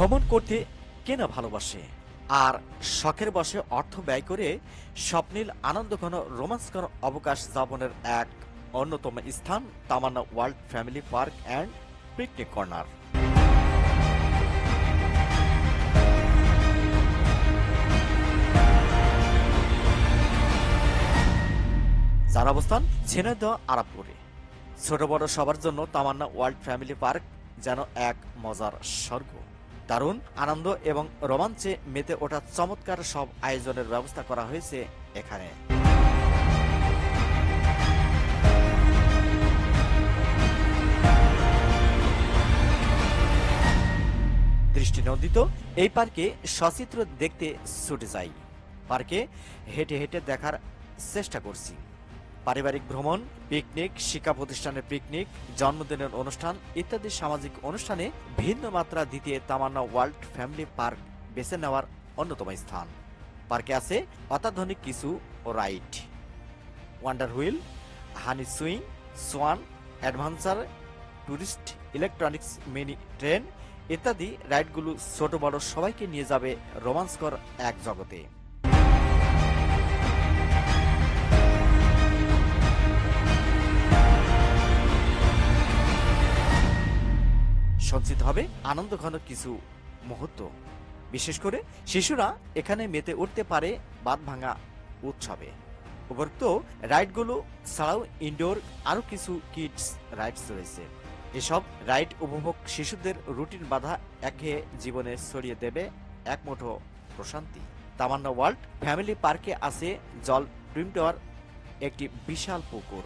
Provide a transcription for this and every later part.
ভ্রমণ করতে কে না ভালোবাসে, আর শখের বশে অর্থ ব্যয় করে স্বপ্নীল আনন্দঘন রোমাঞ্চকর অবকাশ যাপনের এক অন্যতম স্থান Tamanna world family park and picnic corner. যার অবস্থান ঝিনাইদহ আরাপপুরে। ছোট বড় সবার জন্য তামান্না ওয়ার্ল্ড ফ্যামিলি পার্ক যেন এক মজার স্বর্গ। দারুণ আনন্দ এবং রোমাঞ্চে মেতে ওঠা চমৎকার সব আয়োজনের ব্যবস্থা করা হয়েছে এখানে। দৃষ্টিনন্দিত এই পার্কে সচিত্র দেখতে ছুটে যাই। পার্কে হেঁটে হেঁটে দেখার চেষ্টা করছি। পারিবারিক ভ্রমণ, পিকনিক, শিক্ষা প্রতিষ্ঠানের পিকনিক, জন্মদিনের অনুষ্ঠান ইত্যাদি সামাজিক অনুষ্ঠানে ভিন্ন মাত্রা দিতে তামান্না ওয়ার্ল্ড ফ্যামিলি পার্ক বেছে নেওয়ার অন্যতম স্থান। পার্কে আছে অত্যাধুনিক কিছু ride, wonder wheel, honey swing, swan, adventure, tourist, electronics mini train ইত্যাদি রাইডগুলো ছোট বড় সবাইকে নিয়ে যাবে রোমাঞ্চকর এক জগতে। সঞ্চিত হবে আনন্দঘন কিছু মুহূর্ত। বিশেষ করে শিশুরা এখানে মেতে উঠতে পারে বাঁধ ভাঙা উৎসবে। উপরোক্ত রাইডগুলো ছাড়াও ইনডোর আরও কিছু কিডস রাইডস রয়েছে। এসব রাইড উপভোগ শিশুদের রুটিন বাধা একঘেয়ে জীবনে ছড়িয়ে দেবে এক মুঠো প্রশান্তি। তামান্না ওয়ার্ল্ড ফ্যামিলি পার্কে আছে জল ড্রিম টাওয়ার, একটি বিশাল পুকুর।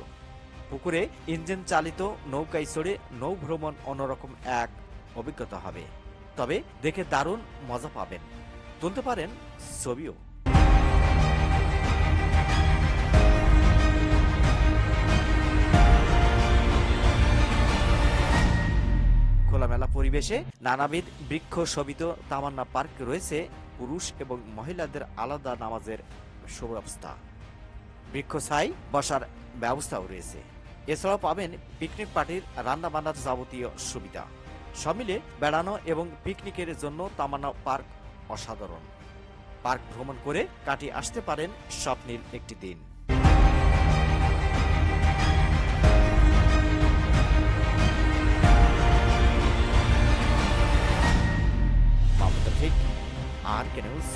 পুকুরে ইঞ্জিন চালিত নৌকায় চড়ে নৌ ভ্রমণ অন্যরকম এক অভিজ্ঞতা হবে। তবে দেখে দারুণ মজা পাবেন, তুলতে পারেন ছবিও। খোলামেলা পরিবেশে নানাবিধ বৃক্ষ শোভিত তামান্না পার্ক রয়েছে পুরুষ এবং মহিলাদের আলাদা নামাজের সুব্যবস্থা। বৃক্ষ ছাই বসার ব্যবস্থাও রয়েছে। এছাড়াও পাবেন পিকনিক পার্টির রান্না বান্নার যাবতীয় সুবিধা। সব মিলে বেড়ানো এবং পিকনিকের জন্য তামান্না পার্ক অসাধারণ। পার্ক ভ্রমণ করে কাটিয়ে আসতে পারেন স্বপ্নীল একটি দিন। আর কে নিউজ।